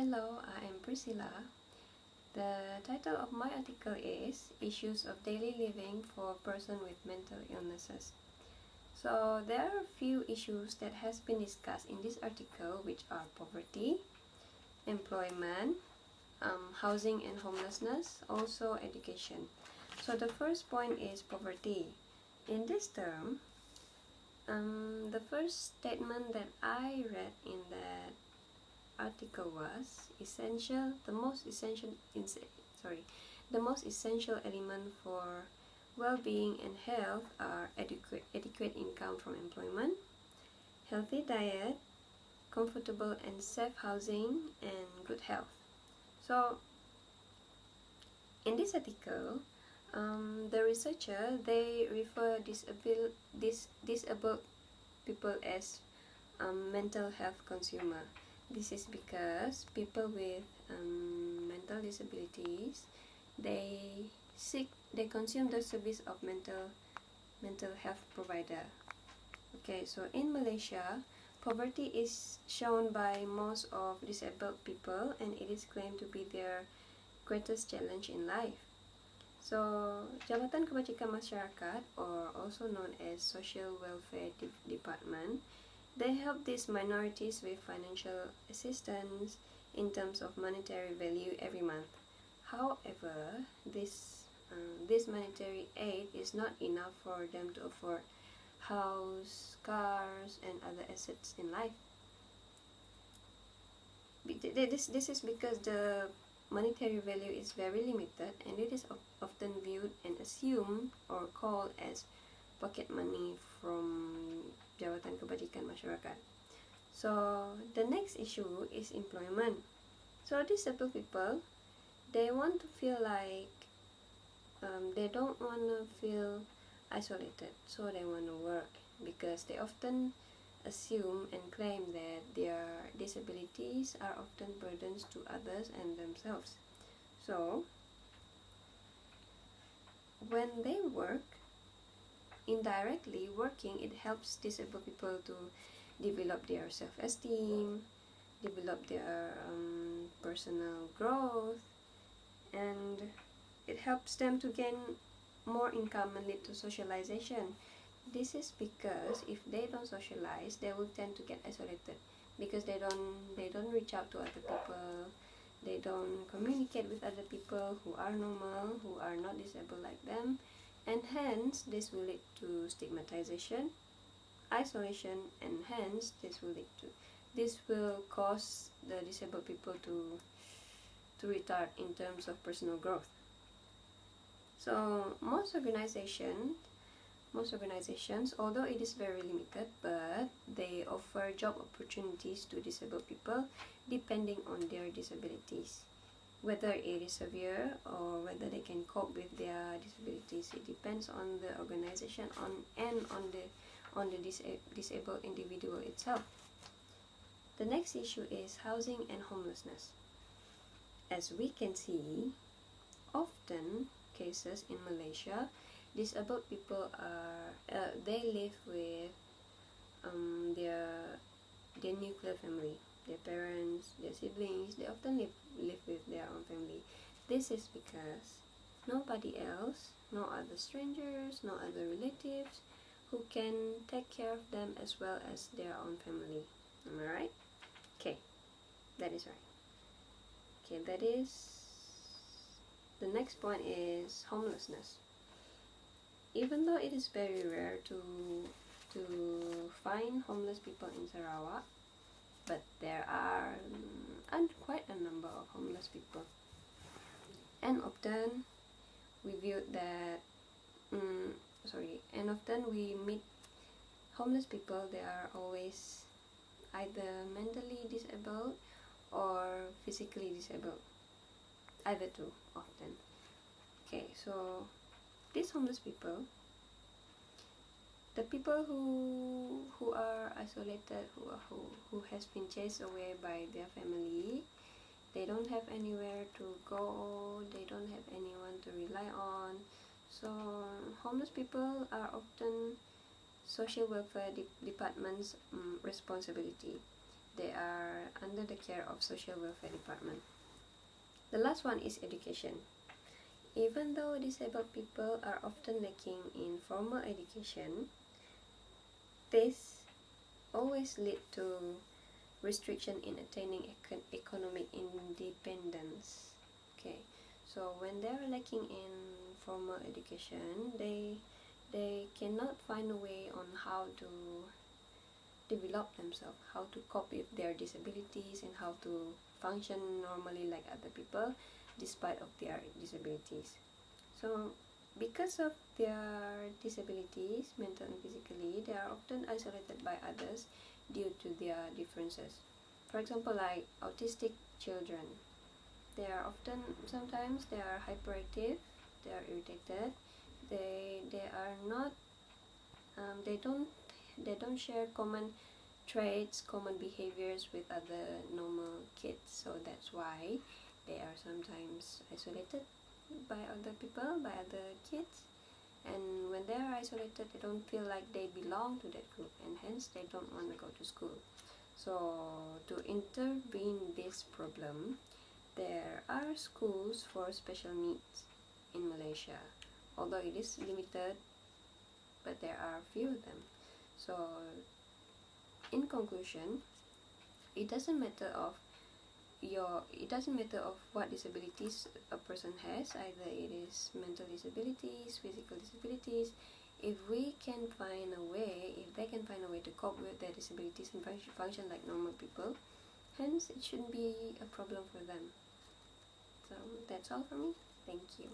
Hello, I am Priscilla. The title of my article is Issues of Daily Living for a Person with Mental Illnesses. So there are a few issues that has been discussed in this article, which are poverty, employment, housing and homelessness, also education. So the first point is poverty. In this term, the first statement that I read in that article was the most essential element for well-being and health are adequate income from employment, healthy diet, comfortable and safe housing, and good health. So in this article, the researcher, they refer disabled people as mental health consumer. This is because people with mental disabilities, they consume the service of mental health provider. Okay, so in Malaysia, poverty is shown by most of disabled people, and it is claimed to be their greatest challenge in life. So, Jabatan Kebajikan Masyarakat, or also known as Social Welfare Department, they help these minorities with financial assistance in terms of monetary value every month. However, this monetary aid is not enough for them to afford house, cars, and other assets in life. This is because the monetary value is very limited, and it is often viewed and assumed or called as pocket money from Jabatan Kebajikan Masyarakat. So the next issue is employment. So disabled people, they want to feel like they don't want to feel isolated, so they want to work, because they often assume and claim that their disabilities are often burdens to others and themselves. So when they work, indirectly working, it helps disabled people to develop their self-esteem, develop their personal growth, and it helps them to gain more income and lead to socialization. This is because if they don't socialize, they will tend to get isolated, because they don't reach out to other people, they don't communicate with other people who are normal, who are not disabled like them, and hence this will lead to stigmatization, isolation, and hence this will cause the disabled people to retard in terms of personal growth. So most organizations, although it is very limited, but they offer job opportunities to disabled people depending on their disabilities. Whether it is severe or whether they can cope with their disabilities, it depends on the organization and on the disabled individual itself. The next issue is housing and homelessness. As we can see, often cases in Malaysia, disabled people they live with their nuclear family, their parents, their siblings. They often live with their own family. This is because nobody else, no other strangers, no other relatives who can take care of them as well as their own family. Am I right? Okay, that is right. Okay, that is the next point is homelessness. Even though it is very rare to find homeless people in Sarawak, but there are quite a number of homeless people, and often we meet homeless people. They are always either mentally disabled or physically disabled, either two often. Okay, so these homeless people, the people who are isolated, who has been chased away by their family, they don't have anywhere to go, they don't have anyone to rely on. So homeless people are often social welfare department's responsibility. they are under the care of social welfare department. The last one is education. Even though disabled people are often lacking in formal education, this always lead to restriction in attaining economic independence. Okay, so when they are lacking in formal education, they cannot find a way on how to develop themselves, how to cope with their disabilities, and how to function normally like other people despite of their disabilities. So because of their disabilities, mental and physically, they are often isolated by others due to their differences. For example, like autistic children, they are often, sometimes they are hyperactive, they are irritated, they are not they don't share common traits, common behaviors with other normal kids, so that's why they are sometimes isolated by other people, by other kids. And when they are isolated, they don't feel like they belong to that group, and hence they don't want to go to school. So to intervene this problem, there are schools for special needs in Malaysia, although it is limited, but there are few of them. So in conclusion, it doesn't matter of what disabilities a person has, either it is mental disabilities, physical disabilities. If they can find a way to cope with their disabilities and function like normal people, hence it shouldn't be a problem for them. So that's all for me. Thank you.